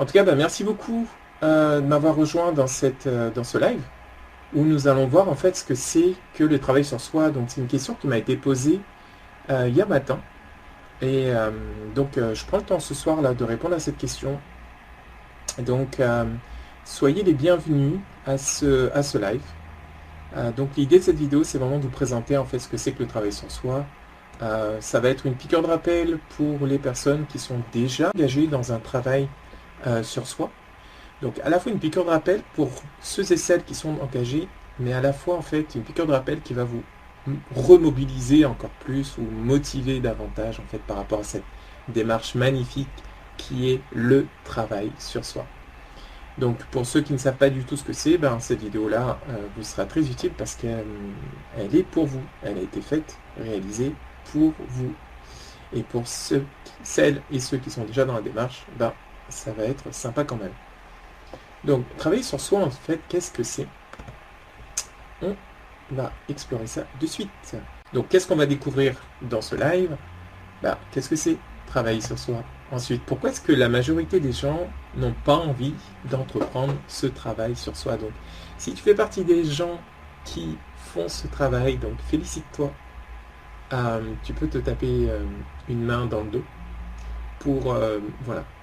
En tout cas, merci beaucoup de m'avoir rejoint dans ce live où nous allons voir en fait ce que c'est que le travail sur soi. Donc c'est une question qui m'a été posée hier matin et je prends le temps ce soir là de répondre à cette question. Donc soyez les bienvenus à ce live. Donc l'idée de cette vidéo, c'est vraiment de vous présenter en fait ce que c'est que le travail sur soi. Ça va être une piqûre de rappel pour les personnes qui sont déjà engagées dans un travail sur soi. Donc à la fois une piqûre de rappel pour ceux et celles qui sont engagés, mais à la fois en fait une piqûre de rappel qui va vous remobiliser encore plus ou motiver davantage en fait par rapport à cette démarche magnifique qui est le travail sur soi. Donc pour ceux qui ne savent pas du tout ce que c'est, cette vidéo-là vous sera très utile parce qu'elle est pour vous. Elle a été faite, réalisée pour vous. Et pour celles et ceux qui sont déjà dans la démarche, ça va être sympa quand même. Donc travailler sur soi en fait, qu'est-ce que c'est? On va explorer ça de suite. Donc qu'est-ce qu'on va découvrir dans ce live? Qu'est-ce que c'est travailler sur soi? Ensuite, pourquoi est-ce que la majorité des gens n'ont pas envie d'entreprendre ce travail sur soi? Donc, si tu fais partie des gens qui font ce travail, donc félicite-toi. Tu peux te taper une main dans le dos pour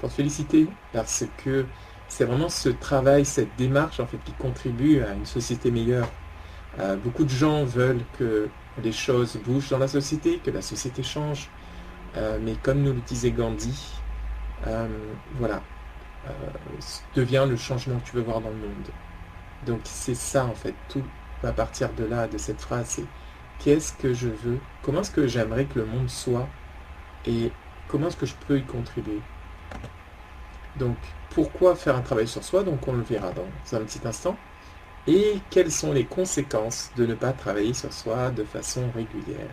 te féliciter parce que c'est vraiment ce travail, cette démarche en fait qui contribue à une société meilleure. Beaucoup de gens veulent que les choses bougent dans la société, que la société change. Mais comme nous le disait Gandhi, deviens le changement que tu veux voir dans le monde. Donc c'est ça en fait, tout va partir de là, de cette phrase, c'est qu'est-ce que je veux, comment est-ce que j'aimerais que le monde soit et comment est-ce que je peux y contribuer. Donc pourquoi faire un travail sur soi? Donc on le verra dans un petit instant. Et quelles sont les conséquences de ne pas travailler sur soi de façon régulière?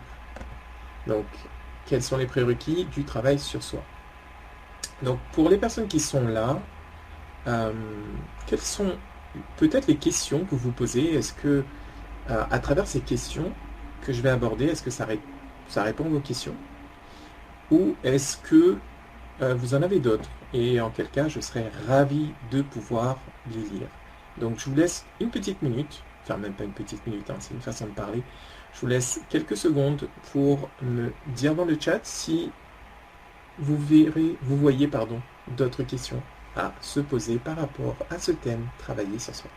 Donc quels sont les prérequis du travail sur soi? Donc pour les personnes qui sont là, quelles sont peut-être les questions que vous posez? Est-ce que à travers ces questions que je vais aborder, est-ce que ça répond à vos questions? Ou est-ce que vous en avez d'autres? Et en quel cas, je serais ravi de pouvoir les lire. Donc je vous laisse une petite minute, enfin même pas une petite minute, c'est une façon de parler. Je vous laisse quelques secondes pour me dire dans le chat si vous voyez d'autres questions à se poser par rapport à ce thème, travailler sur soi.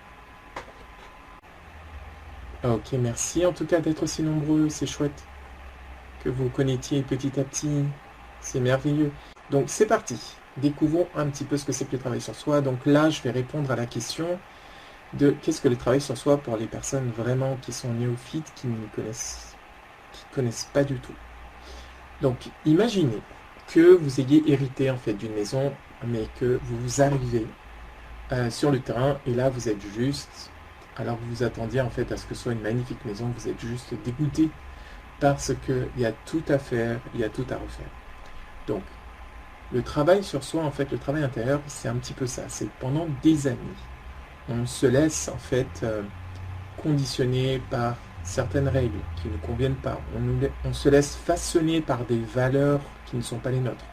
Ok, merci en tout cas d'être aussi nombreux, c'est chouette que vous connectiez petit à petit, c'est merveilleux. Donc c'est parti, découvrons un petit peu ce que c'est que le travail sur soi. Donc là, je vais répondre à la question de qu'est-ce que le travail sur soi pour les personnes vraiment qui sont néophytes, qui connaissent pas du tout. Donc imaginez que vous ayez hérité en fait d'une maison, mais que vous arrivez sur le terrain et là vous êtes juste, alors que vous attendiez en fait à ce que ce soit une magnifique maison, vous êtes juste dégoûté parce qu'il y a tout à faire, il y a tout à refaire. Donc le travail sur soi, en fait, le travail intérieur, c'est un petit peu ça, c'est pendant des années. On se laisse en fait conditionner par certaines règles qui ne conviennent pas. On se laisse façonner par des valeurs qui ne sont pas les nôtres.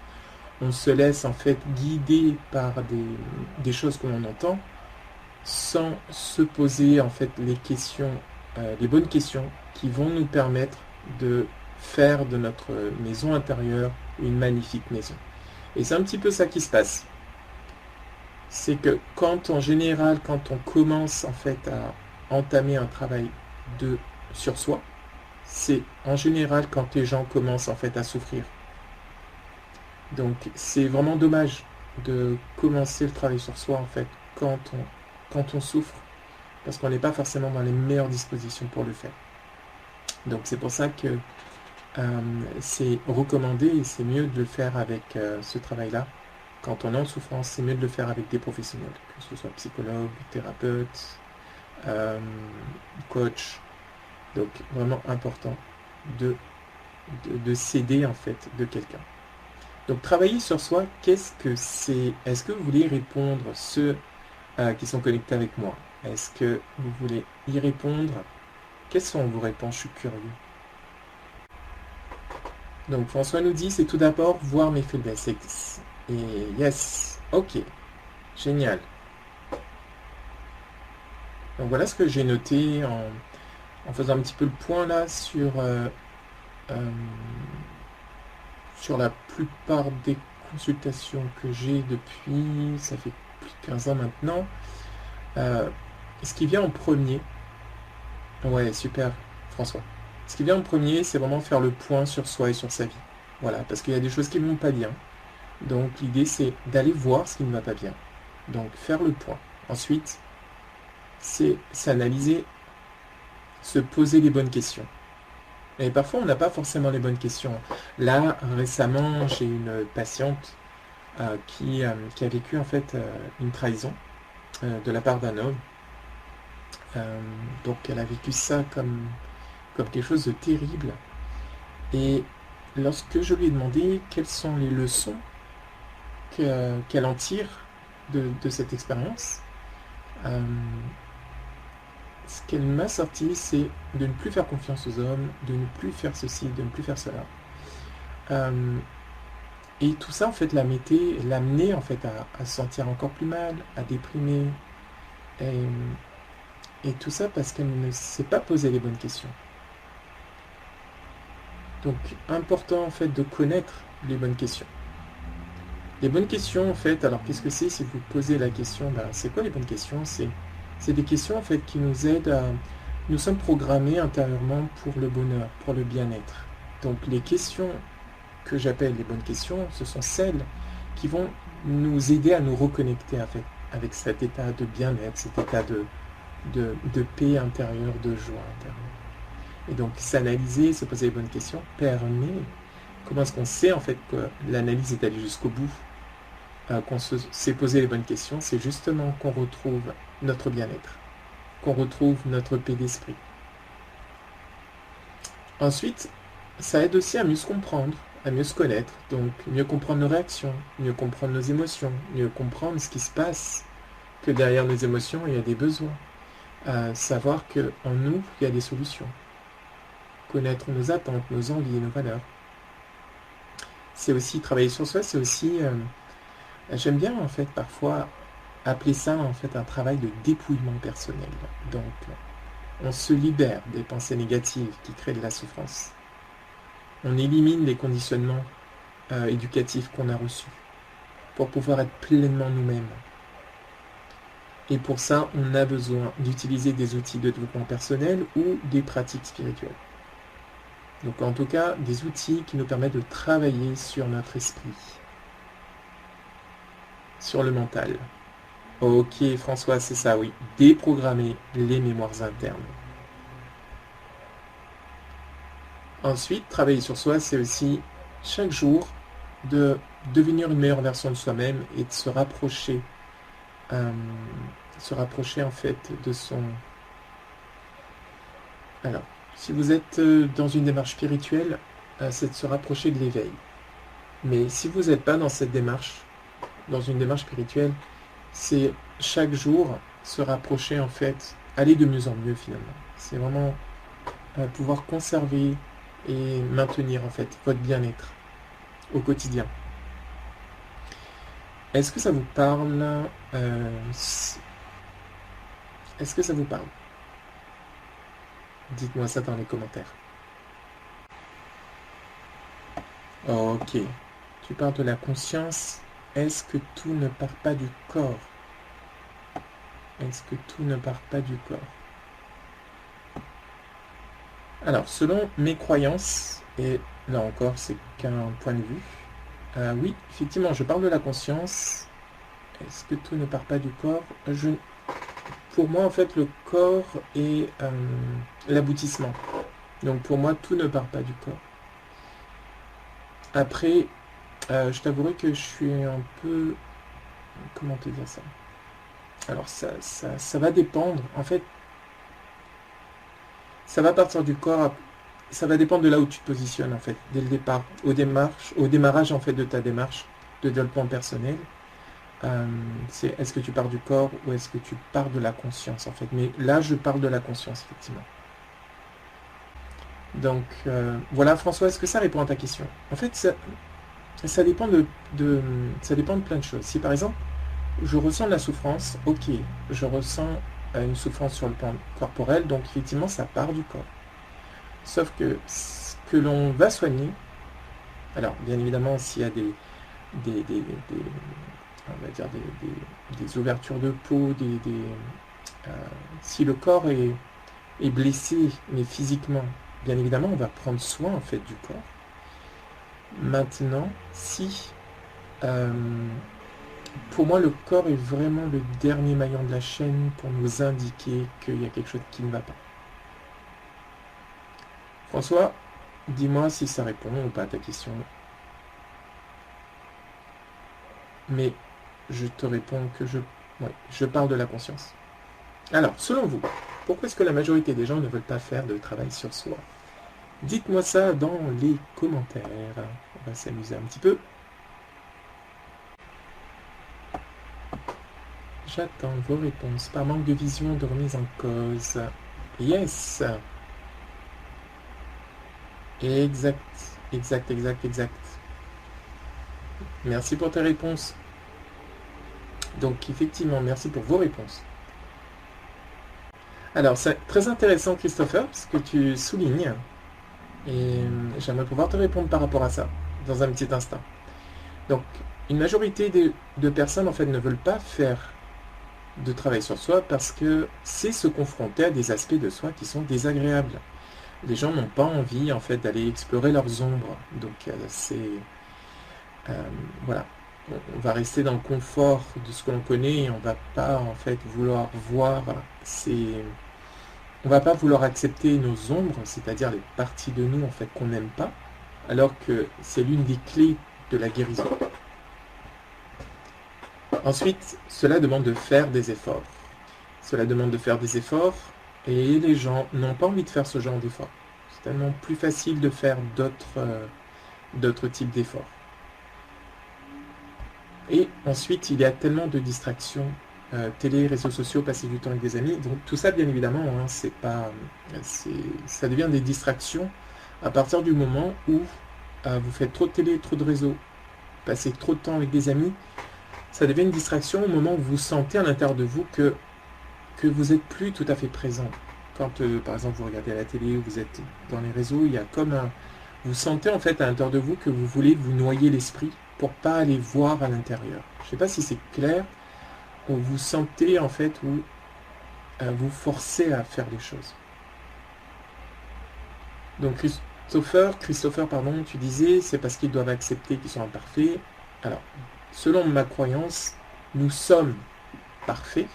On se laisse en fait guider par des choses que l'on entend sans se poser en fait les bonnes questions qui vont nous permettre de faire de notre maison intérieure une magnifique maison. Et c'est un petit peu ça qui se passe. C'est que en général, quand on commence en fait à entamer un travail sur soi, c'est en général quand les gens commencent en fait à souffrir. Donc c'est vraiment dommage de commencer le travail sur soi en fait quand on souffre, parce qu'on n'est pas forcément dans les meilleures dispositions pour le faire. Donc c'est pour ça que c'est recommandé et c'est mieux de le faire avec ce travail-là. Quand on est en souffrance, c'est mieux de le faire avec des professionnels, que ce soit psychologue, thérapeute, coach. Donc vraiment important de s'aider en fait de quelqu'un. Donc travailler sur soi, qu'est-ce que c'est? Est-ce que vous voulez répondre, ceux qui sont connectés avec moi? Est-ce que vous voulez y répondre? Quelles sont vos réponses? Je suis curieux. Donc François nous dit, c'est tout d'abord voir mes faiblesses. Et yes, ok. Génial. Donc voilà ce que j'ai noté en faisant un petit peu le point là euh, sur la plupart des consultations que j'ai depuis, ça fait plus de 15 ans maintenant. Ce qui vient en premier, ouais, super, François. Ce qui vient en premier, c'est vraiment faire le point sur soi et sur sa vie. Voilà, parce qu'il y a des choses qui ne vont pas bien. Donc l'idée, c'est d'aller voir ce qui ne va pas bien. Donc faire le point. Ensuite, c'est s'analyser, se poser les bonnes questions. Et parfois, on n'a pas forcément les bonnes questions. Là, récemment, j'ai une patiente qui a vécu en fait une trahison de la part d'un homme. Donc elle a vécu ça comme quelque chose de terrible. Et lorsque je lui ai demandé quelles sont les leçons qu'elle en tire de cette expérience, ce qu'elle m'a sorti, c'est de ne plus faire confiance aux hommes, de ne plus faire ceci, de ne plus faire cela. Et tout ça, en fait, l'amenait en fait à se sentir encore plus mal, à déprimer. Et tout ça parce qu'elle ne s'est pas posé les bonnes questions. Donc, important en fait de connaître les bonnes questions. Les bonnes questions, en fait, alors qu'est-ce que c'est si vous posez la question, c'est quoi les bonnes questions? C'est des questions en fait qui nous aident à... Nous sommes programmés intérieurement pour le bonheur, pour le bien-être. Donc les questions que j'appelle les bonnes questions, ce sont celles qui vont nous aider à nous reconnecter en fait, avec cet état de bien-être, cet état de paix intérieure, de joie intérieure. Et donc s'analyser, se poser les bonnes questions permet, comment est-ce qu'on sait en fait que l'analyse est allée jusqu'au bout, qu'on s'est posé les bonnes questions, c'est justement qu'on retrouve notre bien-être, qu'on retrouve notre paix d'esprit. Ensuite, ça aide aussi à mieux se comprendre, à mieux se connaître, donc mieux comprendre nos réactions, mieux comprendre nos émotions, mieux comprendre ce qui se passe, que derrière nos émotions, il y a des besoins. Savoir qu'en nous, il y a des solutions. Connaître nos attentes, nos envies, nos valeurs. C'est aussi travailler sur soi, c'est aussi... j'aime bien en fait parfois appeler ça en fait un travail de dépouillement personnel. Donc on se libère des pensées négatives qui créent de la souffrance. On élimine les conditionnements éducatifs qu'on a reçus pour pouvoir être pleinement nous-mêmes. Et pour ça, on a besoin d'utiliser des outils de développement personnel ou des pratiques spirituelles. Donc en tout cas, des outils qui nous permettent de travailler sur notre esprit, sur le mental. Ok François, c'est ça, oui. Déprogrammer les mémoires internes. Ensuite, travailler sur soi, c'est aussi chaque jour de devenir une meilleure version de soi-même et de se rapprocher en fait de son... Alors, si vous êtes dans une démarche spirituelle, c'est de se rapprocher de l'éveil. Mais si vous n'êtes pas dans cette démarche, dans une démarche spirituelle, c'est chaque jour se rapprocher en fait, aller de mieux en mieux finalement. C'est vraiment pouvoir conserver et maintenir en fait votre bien-être au quotidien. Est-ce que ça vous parle Est-ce que ça vous parle? Dites-moi ça dans les commentaires. Ok. Tu parles de la conscience. Est-ce que tout ne part pas du corps? Est-ce que tout ne part pas du corps? Alors, selon mes croyances, et là encore, c'est qu'un point de vue, oui, effectivement, je parle de la conscience. Est-ce que tout ne part pas du corps? Pour moi, en fait, le corps est l'aboutissement. Donc, pour moi, tout ne part pas du corps. Après, je t'avouerai que je suis un peu... Comment te dire ça? Alors, ça va dépendre. En fait, ça va partir du corps. Ça va dépendre de là où tu te positionnes, en fait, dès le départ. Au démarrage, en fait, de ta démarche de développement personnel. C'est est-ce que tu pars du corps ou est-ce que tu pars de la conscience en fait, mais là je parle de la conscience effectivement. Donc voilà François, est-ce que ça répond à ta question? En fait ça dépend ça dépend de plein de choses. Si par exemple je ressens de la souffrance, ok, je ressens une souffrance sur le plan corporel, donc effectivement ça part du corps. Sauf que ce que l'on va soigner, alors bien évidemment s'il y a on va dire des ouvertures de peau, si le corps est blessé, mais physiquement, bien évidemment on va prendre soin en fait du corps. Maintenant, si pour moi le corps est vraiment le dernier maillon de la chaîne pour nous indiquer qu'il y a quelque chose qui ne va pas. François, dis-moi si ça répond ou pas à ta question. Mais je te réponds que je parle de la conscience. Alors, selon vous, pourquoi est-ce que la majorité des gens ne veulent pas faire de travail sur soi? Dites-moi ça dans les commentaires. On va s'amuser un petit peu. J'attends vos réponses. Par manque de vision, de remise en cause. Yes. Exact. Merci pour tes réponses. Donc, effectivement, merci pour vos réponses. Alors, c'est très intéressant, Christopher, ce que tu soulignes. Et j'aimerais pouvoir te répondre par rapport à ça, dans un petit instant. Donc, une majorité de personnes, en fait, ne veulent pas faire de travail sur soi parce que c'est se confronter à des aspects de soi qui sont désagréables. Les gens n'ont pas envie, en fait, d'aller explorer leurs ombres. Donc, voilà. On va rester dans le confort de ce que l'on connaît et on va pas, en fait, vouloir voir on va pas vouloir accepter nos ombres, c'est-à-dire les parties de nous, en fait, qu'on n'aime pas, alors que c'est l'une des clés de la guérison. Ensuite, cela demande de faire des efforts. Et les gens n'ont pas envie de faire ce genre d'efforts. C'est tellement plus facile de faire d'autres types d'efforts. Et ensuite, il y a tellement de distractions, télé, réseaux sociaux, passer du temps avec des amis. Donc tout ça, bien évidemment, hein, ça devient des distractions à partir du moment où vous faites trop de télé, trop de réseaux, passez trop de temps avec des amis. Ça devient une distraction au moment où vous sentez à l'intérieur de vous que vous n'êtes plus tout à fait présent. Quand, par exemple, vous regardez à la télé ou vous êtes dans les réseaux, il y a comme vous sentez en fait à l'intérieur de vous que vous voulez vous noyer l'esprit pour pas aller voir à l'intérieur. Je ne sais pas si c'est clair, où vous sentez en fait où vous forcez à faire les choses. Donc Christopher, pardon, tu disais, c'est parce qu'ils doivent accepter qu'ils sont imparfaits. Alors, selon ma croyance, nous sommes parfaits.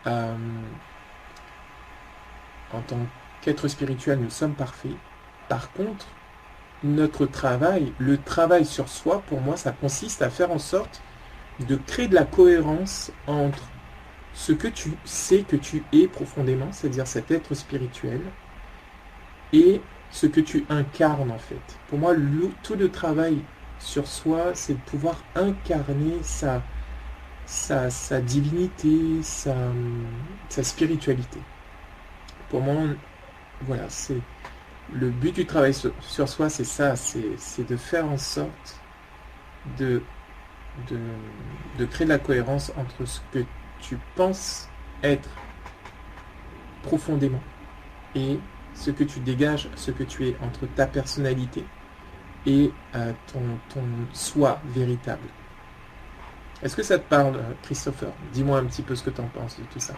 En tant qu'être spirituel, nous sommes parfaits. Par contre, notre travail, le travail sur soi, pour moi, ça consiste à faire en sorte de créer de la cohérence entre ce que tu sais que tu es profondément, c'est-à-dire cet être spirituel, et ce que tu incarnes en fait. Pour moi, tout le travail sur soi, c'est de pouvoir incarner sa divinité, sa spiritualité. Pour moi, voilà, c'est le but du travail sur soi, c'est ça, c'est de faire en sorte de créer de la cohérence entre ce que tu penses être profondément et ce que tu dégages, ce que tu es, entre ta personnalité et ton soi véritable. Est-ce que ça te parle, Christopher? Dis-moi un petit peu ce que tu en penses de tout ça.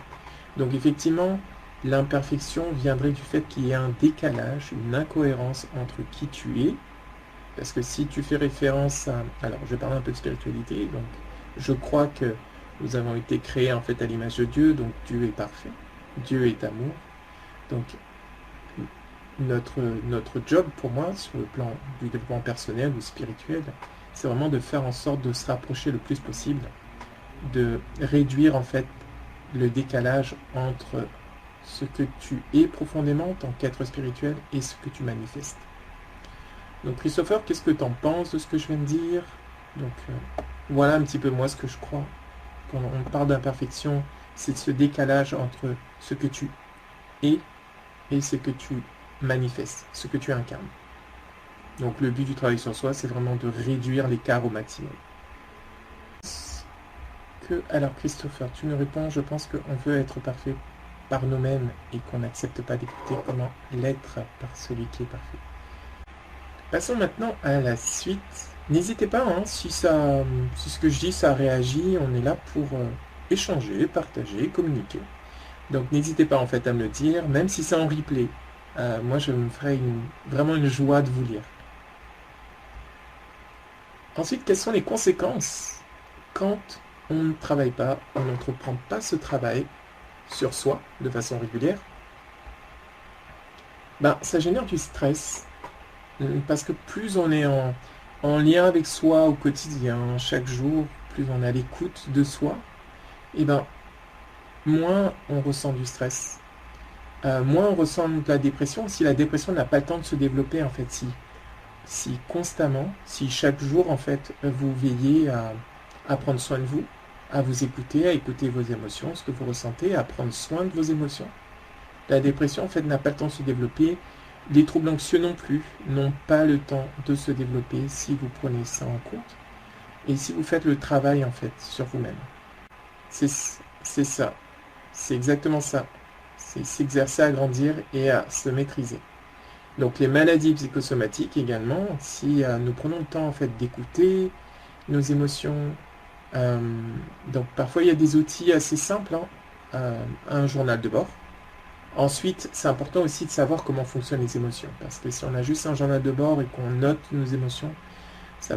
Donc effectivement, l'imperfection viendrait du fait qu'il y ait un décalage, une incohérence entre qui tu es. Parce que si tu fais référence à... Alors, je vais parler un peu de spiritualité. Donc, je crois que nous avons été créés en fait à l'image de Dieu. Donc, Dieu est parfait. Dieu est amour. Donc, notre job, pour moi, sur le plan du développement personnel ou spirituel, c'est vraiment de faire en sorte de se rapprocher le plus possible, de réduire en fait le décalage entre ce que tu es profondément en tant qu'être spirituel et ce que tu manifestes. Donc Christopher, qu'est-ce que tu en penses de ce que je viens de dire? Donc voilà un petit peu moi ce que je crois. Quand on parle d'imperfection, c'est ce décalage entre ce que tu es et ce que tu manifestes, ce que tu incarnes. Donc le but du travail sur soi, c'est vraiment de réduire l'écart au maximum. que... Alors Christopher, tu me réponds, je pense qu'on veut être parfait par nous-mêmes et qu'on n'accepte pas d'écouter comment l'être par celui qui est parfait. Passons maintenant à la suite. N'hésitez pas, hein, si ce que je dis, ça réagit, on est là pour échanger, partager, communiquer. Donc n'hésitez pas en fait à me le dire, même si c'est en replay. Moi, je me ferai vraiment une joie de vous lire. Ensuite, quelles sont les conséquences quand on ne travaille pas, on n'entreprend pas ce travail sur soi de façon régulière? Ça génère du stress, parce que plus on est en lien avec soi au quotidien, chaque jour, plus on est à l'écoute de soi, et moins on ressent du stress. Moins on ressent de la dépression, si la dépression n'a pas le temps de se développer, en fait, si constamment, si chaque jour, en fait, vous veillez à prendre soin de vous, à vous écouter, à écouter vos émotions, ce que vous ressentez, à prendre soin de vos émotions. La dépression, en fait, n'a pas le temps de se développer. Les troubles anxieux non plus n'ont pas le temps de se développer si vous prenez ça en compte et si vous faites le travail, en fait, sur vous-même. C'est ça. C'est exactement ça. C'est s'exercer à grandir et à se maîtriser. Donc les maladies psychosomatiques également, si nous prenons le temps en fait d'écouter nos émotions, donc parfois il y a des outils assez simples, un journal de bord. Ensuite, c'est important aussi de savoir comment fonctionnent les émotions, parce que si on a juste un journal de bord et qu'on note nos émotions, ça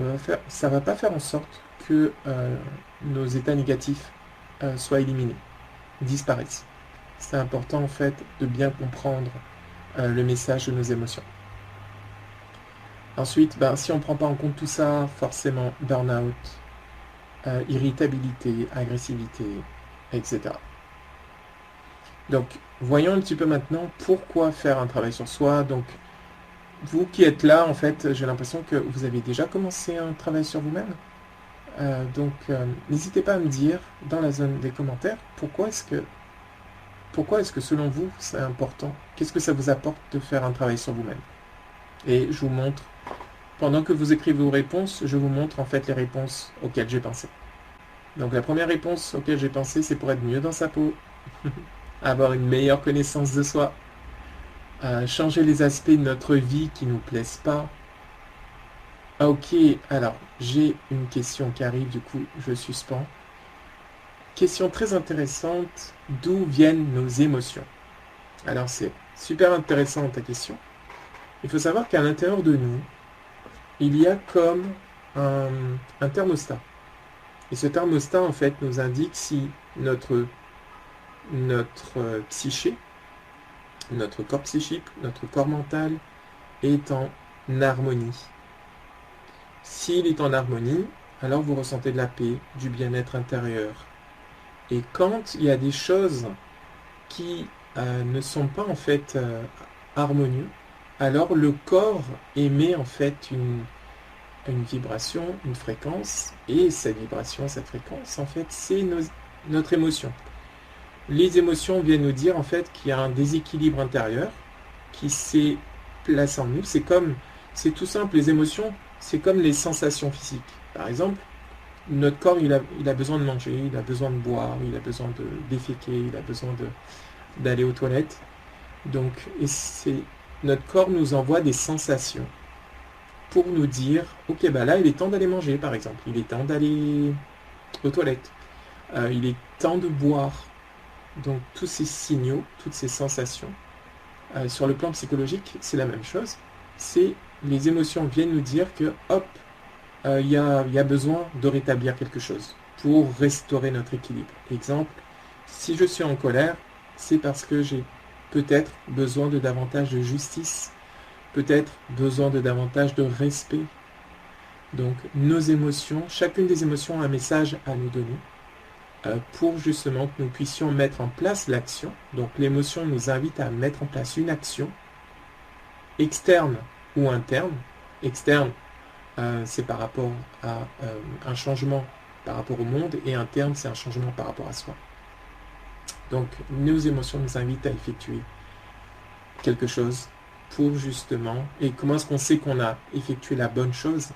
va pas faire en sorte que nos états négatifs soient éliminés, disparaissent. C'est important en fait de bien comprendre le message de nos émotions. Ensuite, si on ne prend pas en compte tout ça, forcément burn-out, irritabilité, agressivité, etc. Donc, voyons un petit peu maintenant pourquoi faire un travail sur soi. Donc, vous qui êtes là, en fait, j'ai l'impression que vous avez déjà commencé un travail sur vous-même. N'hésitez pas à me dire dans la zone des commentaires pourquoi est-ce que selon vous c'est important? Qu'est-ce que ça vous apporte de faire un travail sur vous-même? Et je vous montre, pendant que vous écrivez vos réponses, je vous montre en fait les réponses auxquelles j'ai pensé. Donc la première réponse auquel j'ai pensé, c'est pour être mieux dans sa peau, avoir une meilleure connaissance de soi, changer les aspects de notre vie qui ne nous plaisent pas. Ok, alors j'ai une question qui arrive, du coup je suspends. Question très intéressante, d'où viennent nos émotions? Alors c'est super intéressant ta question. Il faut savoir qu'à l'intérieur de nous, il y a comme un thermostat. Et ce thermostat, en fait, nous indique si notre psyché, notre corps psychique, notre corps mental est en harmonie. S'il est en harmonie, alors vous ressentez de la paix, du bien-être intérieur. Et quand il y a des choses qui ne sont pas en fait harmonieux, alors le corps émet en fait une vibration, une fréquence, et cette vibration, cette fréquence, en fait, c'est notre émotion. Les émotions viennent nous dire en fait qu'il y a un déséquilibre intérieur qui s'est placé en nous. C'est tout simple, les émotions, c'est comme les sensations physiques. Par exemple, notre corps, il a besoin de manger, il a besoin de boire, il a besoin de déféquer, il a besoin d'aller aux toilettes. Donc, notre corps nous envoie des sensations pour nous dire, ok, là, il est temps d'aller manger, par exemple. Il est temps d'aller aux toilettes. Il est temps de boire. Donc, tous ces signaux, toutes ces sensations, sur le plan psychologique, c'est la même chose. Les émotions viennent nous dire que, hop, il y a besoin de rétablir quelque chose pour restaurer notre équilibre. Exemple, si je suis en colère, c'est parce que j'ai peut-être besoin de davantage de justice, peut-être besoin de davantage de respect. Donc nos émotions, chacune des émotions a un message à nous donner pour justement que nous puissions mettre en place l'action. Donc l'émotion nous invite à mettre en place une action externe ou interne. Externe, c'est par rapport à un changement par rapport au monde, et interne, c'est un changement par rapport à soi. Donc nos émotions nous invitent à effectuer quelque chose pour justement, et comment est-ce qu'on sait qu'on a effectué la bonne chose?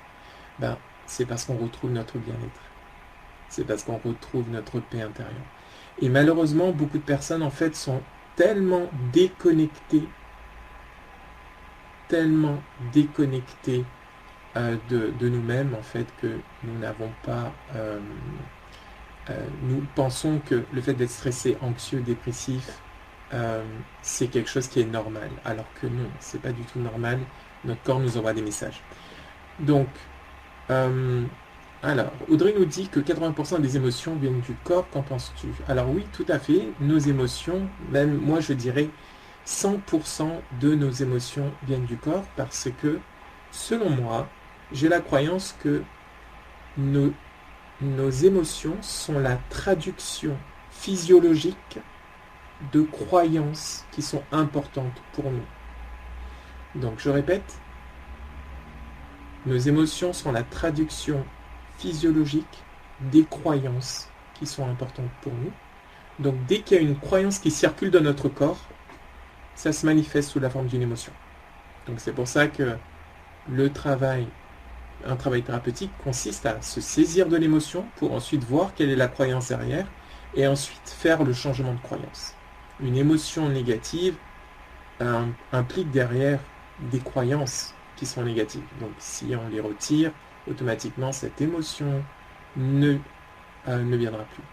C'est parce qu'on retrouve notre bien-être. c'est parce qu'on retrouve notre paix intérieure. Et malheureusement, beaucoup de personnes, en fait, sont tellement déconnectées de nous-mêmes, en fait, que nous n'avons pas... nous pensons que le fait d'être stressé, anxieux, dépressif, c'est quelque chose qui est normal, alors que non, c'est pas du tout normal. Notre corps nous envoie des messages. Donc, alors, Audrey nous dit que 80% des émotions viennent du corps. Qu'en penses-tu? Alors oui, tout à fait. Nos émotions, même moi je dirais 100% de nos émotions viennent du corps, parce que, selon moi, j'ai la croyance que nos émotions sont la traduction physiologique de croyances qui sont importantes pour nous. Donc je répète, nos émotions sont la traduction physiologique des croyances qui sont importantes pour nous. Donc dès qu'il y a une croyance qui circule dans notre corps, ça se manifeste sous la forme d'une émotion. Donc c'est pour ça que un travail thérapeutique consiste à se saisir de l'émotion pour ensuite voir quelle est la croyance derrière et ensuite faire le changement de croyance. Une émotion négative implique derrière des croyances qui sont négatives. Donc si on les retire, automatiquement cette émotion ne viendra plus.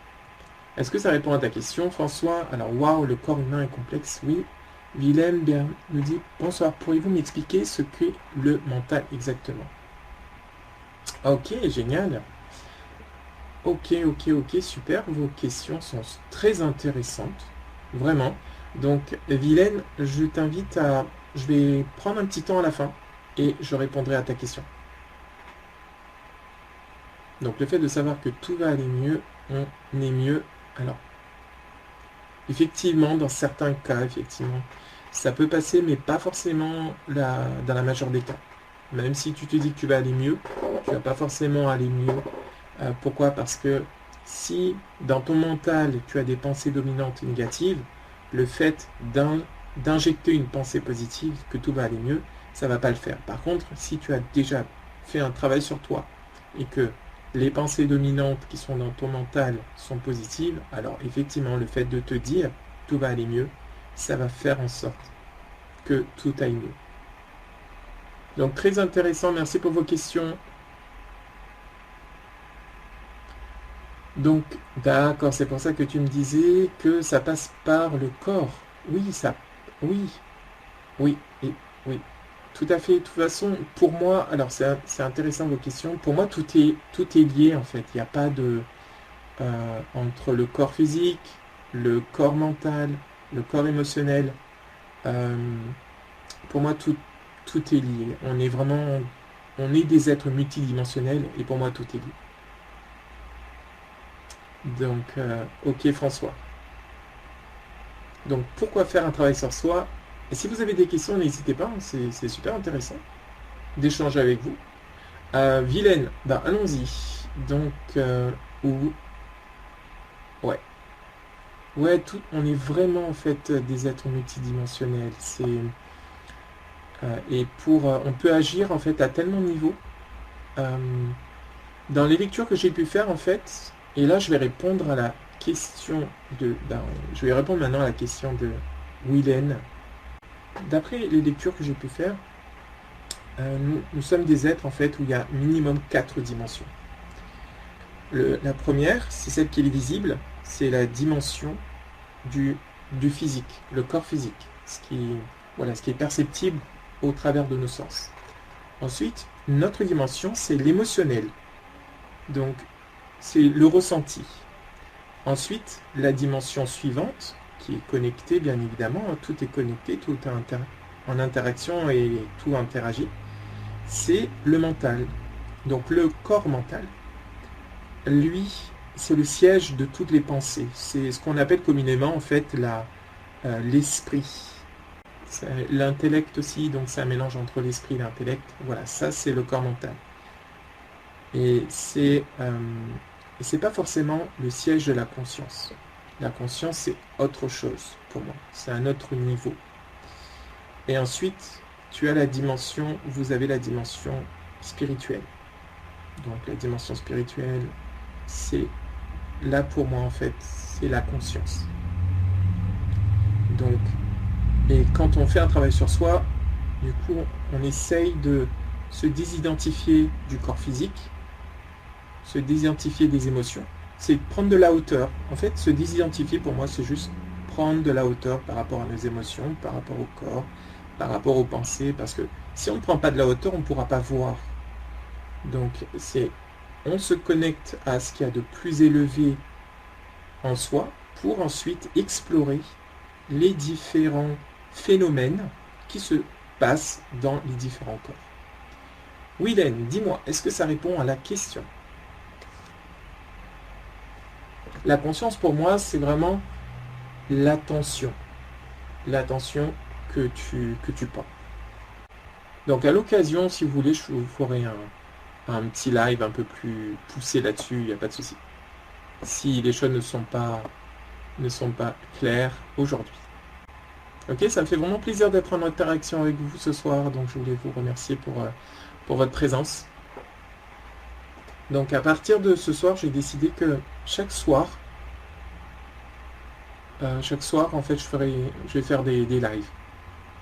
Est-ce que ça répond à ta question, François? Alors, waouh, le corps humain est complexe, oui. Willem nous dit, bonsoir, pourriez-vous m'expliquer ce qu'est le mental exactement? Ok, génial. Ok, super, vos questions sont très intéressantes, vraiment. Donc, Willem, je t'invite à... Je vais prendre un petit temps à la fin et je répondrai à ta question. Donc, le fait de savoir que tout va aller mieux, on est mieux. Alors, effectivement, dans certains cas, effectivement, ça peut passer, mais pas forcément dans la majeure des cas. Même si tu te dis que tu vas aller mieux, tu vas pas forcément aller mieux. Pourquoi? Parce que si dans ton mental, tu as des pensées dominantes négatives, le fait d'injecter une pensée positive, que tout va aller mieux, ça va pas le faire. Par contre, si tu as déjà fait un travail sur toi et que les pensées dominantes qui sont dans ton mental sont positives, alors effectivement, le fait de te dire tout va aller mieux, ça va faire en sorte que tout aille mieux. Donc très intéressant, merci pour vos questions. Donc, d'accord, c'est pour ça que tu me disais que ça passe par le corps. Oui, oui, oui, oui, tout à fait. De toute façon, pour moi, alors c'est intéressant vos questions. Pour moi, tout est lié en fait. Il n'y a pas de entre le corps physique, le corps mental, le corps émotionnel. Pour moi, tout est lié. On est des êtres multidimensionnels et pour moi, tout est lié. Donc, ok François. Donc, pourquoi faire un travail sur soi? Et si vous avez des questions, n'hésitez pas, hein, c'est super intéressant d'échanger avec vous. Vilaine, bah allons-y. Donc, ouais. Ouais, on est vraiment en fait des êtres multidimensionnels. Et on peut agir en fait à tellement de niveaux. Dans les lectures que j'ai pu faire en fait, et là je vais répondre à la question je vais répondre maintenant à la question de Willen. D'après les lectures que j'ai pu faire, nous sommes des êtres en fait où il y a minimum 4 dimensions. La première, c'est celle qui est visible, c'est la dimension du physique, le corps physique, ce qui est perceptible au travers de nos sens. Ensuite, notre dimension, c'est l'émotionnel. Donc, c'est le ressenti. Ensuite, la dimension suivante, qui est connectée, bien évidemment, tout est connecté, tout est en interaction et tout interagit, c'est le mental. Donc, le corps mental, lui, c'est le siège de toutes les pensées. C'est ce qu'on appelle communément, en fait, l'esprit. L'intellect aussi, donc c'est un mélange entre l'esprit et l'intellect. Voilà, ça, c'est le corps mental. Et c'est pas forcément le siège de la conscience. La conscience, c'est autre chose pour moi. C'est un autre niveau. Et ensuite, vous avez la dimension spirituelle. Donc la dimension spirituelle, c'est là pour moi en fait, c'est la conscience. Donc, et quand on fait un travail sur soi, du coup, on essaye de se désidentifier du corps physique, se désidentifier des émotions. C'est prendre de la hauteur. En fait, se désidentifier pour moi, c'est juste prendre de la hauteur par rapport à nos émotions, par rapport au corps, par rapport aux pensées, parce que si on ne prend pas de la hauteur, on ne pourra pas voir. Donc, on se connecte à ce qu'il y a de plus élevé en soi pour ensuite explorer les différents phénomènes qui se passent dans les différents corps. Willen, dis-moi, est-ce que ça répond à la question? La conscience pour moi, c'est vraiment l'attention. L'attention que tu prends. Donc à l'occasion, si vous voulez, je vous ferai un petit live un peu plus poussé là-dessus, il n'y a pas de souci. Si les choses ne sont pas claires aujourd'hui. Ok, ça me fait vraiment plaisir d'être en interaction avec vous ce soir, donc je voulais vous remercier pour votre présence. Donc à partir de ce soir, j'ai décidé que chaque soir, en fait, je vais faire des lives.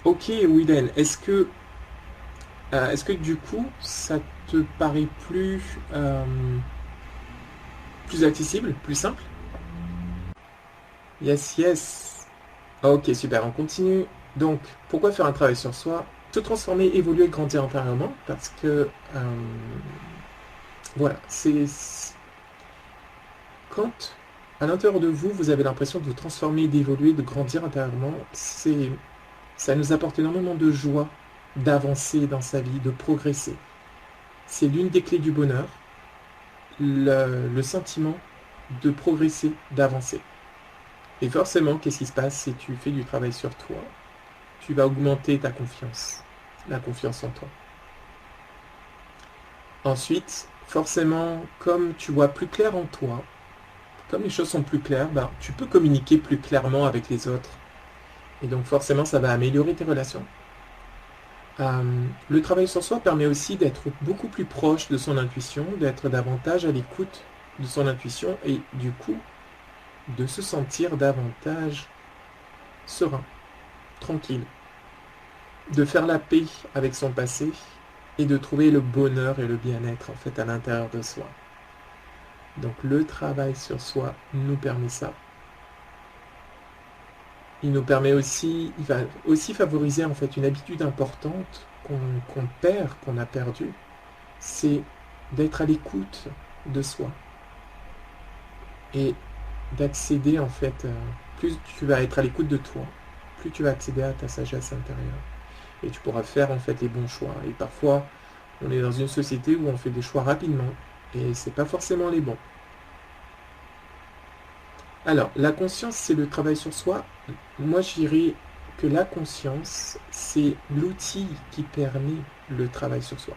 Ok, Willen, est-ce que du coup, ça te paraît plus accessible, plus simple? Yes, yes. Ok, super, on continue. Donc, pourquoi faire un travail sur soi? Se transformer, évoluer, grandir intérieurement, parce que voilà, c'est quand à l'intérieur de vous, vous avez l'impression de vous transformer, d'évoluer, de grandir intérieurement, ça nous apporte énormément de joie d'avancer dans sa vie, de progresser. C'est l'une des clés du bonheur, le sentiment de progresser, d'avancer. Et forcément, qu'est-ce qui se passe si tu fais du travail sur toi? Tu vas augmenter ta confiance, la confiance en toi. Ensuite, forcément, comme tu vois plus clair en toi, comme les choses sont plus claires, tu peux communiquer plus clairement avec les autres. Et donc forcément, ça va améliorer tes relations. Le travail sur soi permet aussi d'être beaucoup plus proche de son intuition, d'être davantage à l'écoute de son intuition et du coup, de se sentir davantage serein, tranquille, de faire la paix avec son passé et de trouver le bonheur et le bien-être en fait à l'intérieur de soi. Donc le travail sur soi nous permet ça. Il va aussi favoriser en fait une habitude importante qu'on perd, qu'on a perdue, c'est d'être à l'écoute de soi et d'accéder en fait, plus tu vas être à l'écoute de toi, plus tu vas accéder à ta sagesse intérieure et tu pourras faire en fait les bons choix. Et parfois, on est dans une société où on fait des choix rapidement et c'est pas forcément les bons. Alors, la conscience, c'est le travail sur soi. Moi, je dirais que la conscience, c'est l'outil qui permet le travail sur soi.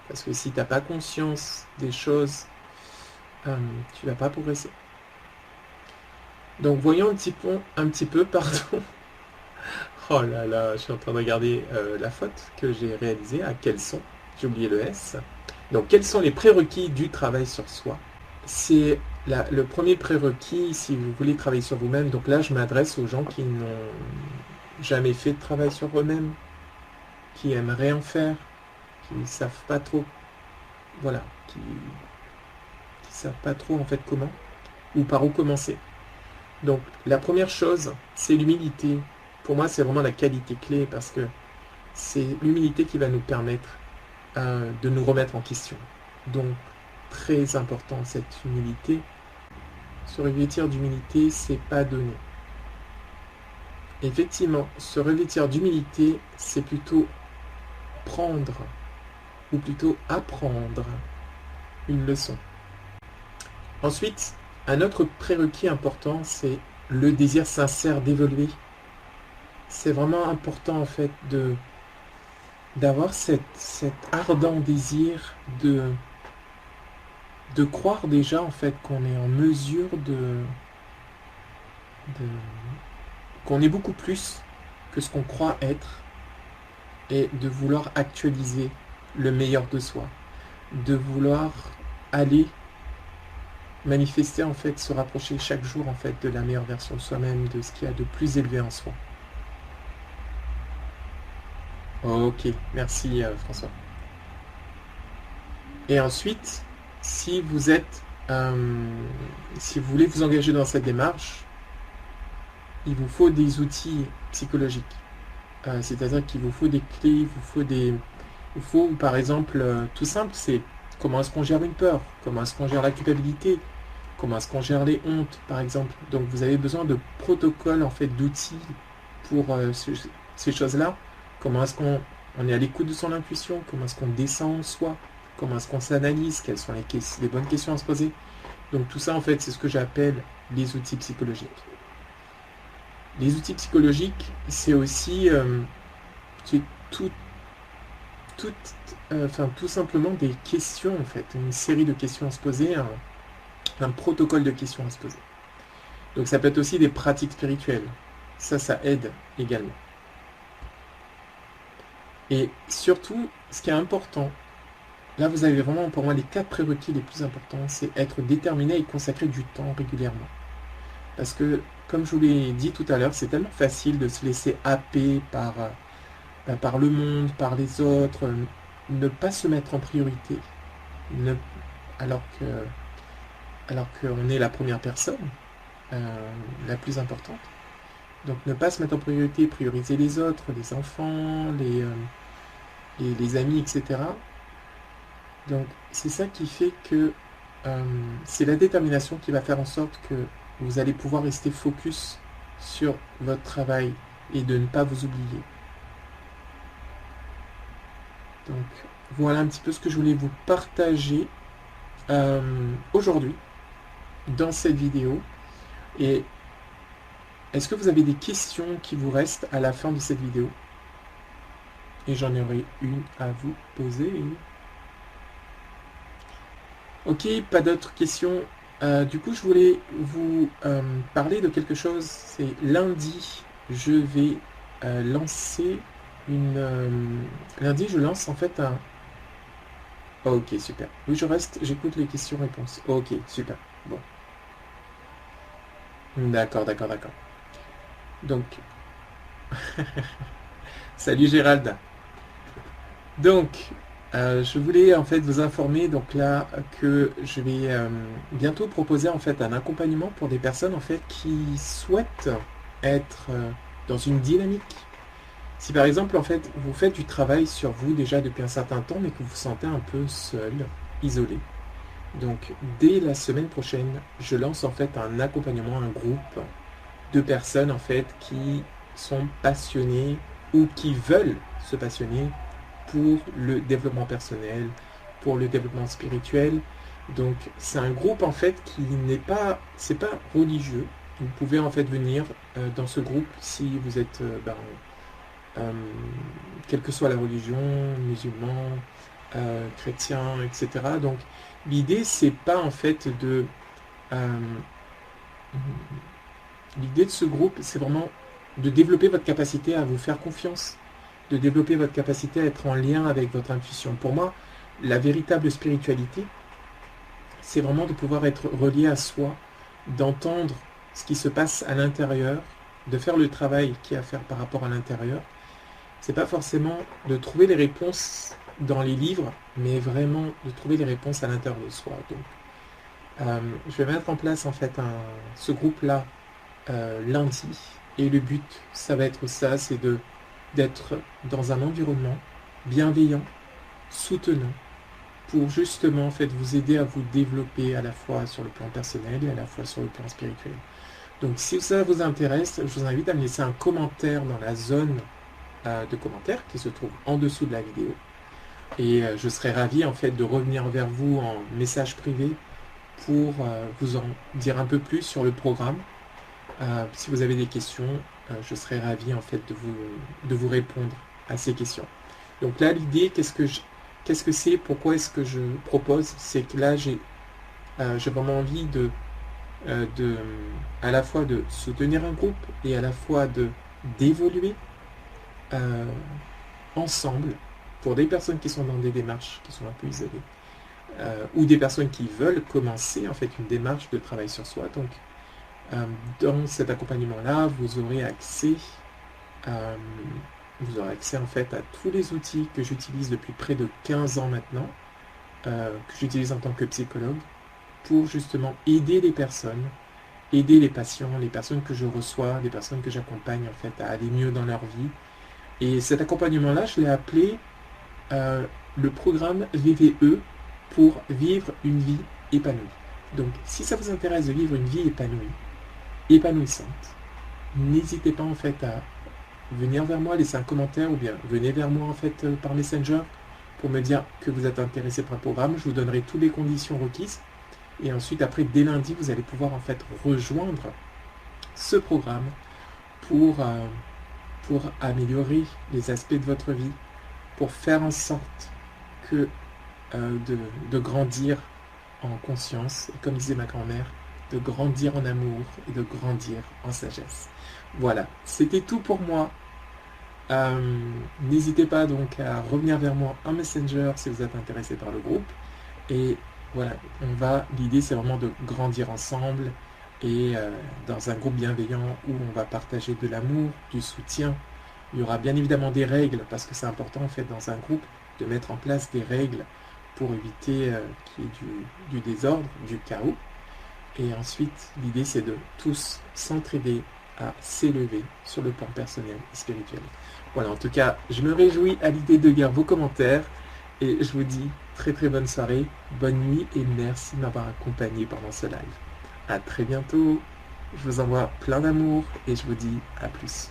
Parce que si tu n'as pas conscience des choses, tu ne vas pas progresser. Donc, voyons un petit peu, pardon. Oh là là, je suis en train de regarder la faute que j'ai réalisée. À quels sont? J'ai oublié le S. Donc, quels sont les prérequis du travail sur soi? C'est le premier prérequis si vous voulez travailler sur vous-même. Donc là, je m'adresse aux gens qui n'ont jamais fait de travail sur eux-mêmes, qui aimeraient en faire, qui ne savent pas trop, voilà, qui savent pas trop en fait comment ou par où commencer. Donc la première chose, c'est l'humilité. Pour moi, c'est vraiment la qualité clé parce que c'est l'humilité qui va nous permettre de nous remettre en question. Donc très important cette humilité. Se revêtir d'humilité, c'est pas donné. Effectivement, se revêtir d'humilité, c'est plutôt prendre, ou plutôt apprendre une leçon. Ensuite, un autre prérequis important, c'est le désir sincère d'évoluer. C'est vraiment important en fait d'avoir cet ardent désir de croire déjà en fait qu'on est en mesure qu'on est beaucoup plus que ce qu'on croit être et de vouloir actualiser le meilleur de soi, de vouloir aller manifester en fait, se rapprocher chaque jour en fait de la meilleure version de soi-même, de ce qu'il y a de plus élevé en soi. Ok, merci François. Et ensuite, si vous êtes, si vous voulez vous engager dans cette démarche, il vous faut des outils psychologiques. C'est-à-dire qu'il vous faut des clés, il vous faut par exemple, tout simple, c'est comment est-ce qu'on gère une peur, comment est-ce qu'on gère la culpabilité, comment est-ce qu'on gère les hontes, par exemple. Donc vous avez besoin de protocoles, en fait, d'outils pour ces choses-là. Comment est-ce qu'on est à l'écoute de son intuition, comment est-ce qu'on descend en soi, comment est-ce qu'on s'analyse, quelles sont les bonnes questions à se poser. Donc tout ça, en fait, c'est ce que j'appelle les outils psychologiques. Les outils psychologiques, c'est aussi c'est tout simplement des questions, en fait, une série de questions à se poser, un protocole de questions à se poser. Donc ça peut être aussi des pratiques spirituelles. Ça aide également. Et surtout, ce qui est important, là vous avez vraiment pour moi les 4 prérequis les plus importants, c'est être déterminé et consacrer du temps régulièrement. Parce que, comme je vous l'ai dit tout à l'heure, c'est tellement facile de se laisser happer par le monde, par les autres, ne pas se mettre en priorité, alors qu'on est la première personne, la plus importante. Donc ne pas se mettre en priorité, prioriser les autres, les enfants, les amis, etc. Donc c'est ça qui fait que c'est la détermination qui va faire en sorte que vous allez pouvoir rester focus sur votre travail et de ne pas vous oublier. Donc voilà un petit peu ce que je voulais vous partager aujourd'hui dans cette vidéo. Et est-ce que vous avez des questions qui vous restent à la fin de cette vidéo? Et j'en aurai une à vous poser. Ok, pas d'autres questions. Du coup, je voulais vous parler de quelque chose. C'est lundi, je vais lancer lundi, je lance en fait un... Ok, super. Oui, j'écoute les questions-réponses. Ok, super. Bon. D'accord. Donc, salut Gérald. Donc, je voulais en fait vous informer donc là que je vais bientôt proposer en fait un accompagnement pour des personnes en fait qui souhaitent être dans une dynamique. Si par exemple en fait vous faites du travail sur vous déjà depuis un certain temps mais que vous vous sentez un peu seul, isolé. Donc dès la semaine prochaine, je lance en fait un accompagnement, un groupe de personnes en fait qui sont passionnées ou qui veulent se passionner pour le développement personnel, pour le développement spirituel. Donc c'est un groupe en fait qui c'est pas religieux. Vous pouvez en fait venir dans ce groupe si vous êtes, quelle que soit la religion, musulman, chrétien, etc. Donc l'idée c'est pas en fait l'idée de ce groupe, c'est vraiment de développer votre capacité à vous faire confiance, de développer votre capacité à être en lien avec votre intuition. Pour moi, la véritable spiritualité, c'est vraiment de pouvoir être relié à soi, d'entendre ce qui se passe à l'intérieur, de faire le travail qu'il y a à faire par rapport à l'intérieur. C'est pas forcément de trouver les réponses dans les livres, mais vraiment de trouver les réponses à l'intérieur de soi. Donc, je vais mettre en place en fait ce groupe-là lundi, et le but, ça va être ça, c'est d'être dans un environnement bienveillant, soutenant, pour justement en fait vous aider à vous développer à la fois sur le plan personnel et à la fois sur le plan spirituel. Donc si ça vous intéresse, je vous invite à me laisser un commentaire dans la zone de commentaires qui se trouve en dessous de la vidéo. Et je serai ravi en fait de revenir vers vous en message privé pour vous en dire un peu plus sur le programme. Si vous avez des questions, je serai ravi en fait de vous répondre à ces questions. Donc là, l'idée, qu'est-ce que c'est, pourquoi est-ce que je propose, c'est que là, j'ai vraiment envie à la fois de soutenir un groupe et à la fois d'évoluer ensemble pour des personnes qui sont dans des démarches qui sont un peu isolées, ou des personnes qui veulent commencer en fait une démarche de travail sur soi. Donc, dans cet accompagnement-là, vous aurez accès en fait à tous les outils que j'utilise depuis près de 15 ans maintenant, que j'utilise en tant que psychologue, pour justement aider les personnes, aider les patients, les personnes que je reçois, les personnes que j'accompagne en fait à aller mieux dans leur vie. Et cet accompagnement-là, je l'ai appelé le programme VVE pour vivre une vie épanouie. Donc, si ça vous intéresse de vivre une vie épanouie, épanouissante, n'hésitez pas en fait à venir vers moi, laisser un commentaire ou bien venez vers moi en fait par Messenger pour me dire que vous êtes intéressé par le programme. Je vous donnerai toutes les conditions requises et ensuite après dès lundi vous allez pouvoir en fait rejoindre ce programme pour améliorer les aspects de votre vie, pour faire en sorte que de grandir en conscience, et comme disait ma grand-mère, de grandir en amour et de grandir en sagesse. Voilà, c'était tout pour moi. N'hésitez pas donc à revenir vers moi en Messenger si vous êtes intéressé par le groupe. Et voilà, l'idée c'est vraiment de grandir ensemble et dans un groupe bienveillant où on va partager de l'amour, du soutien. Il y aura bien évidemment des règles parce que c'est important en fait dans un groupe de mettre en place des règles pour éviter qu'il y ait du désordre, du chaos. Et ensuite, l'idée c'est de tous s'entraider à s'élever sur le plan personnel et spirituel. Voilà, en tout cas, je me réjouis à l'idée de lire vos commentaires et je vous dis très très bonne soirée, bonne nuit et merci de m'avoir accompagné pendant ce live. À très bientôt, je vous envoie plein d'amour et je vous dis à plus.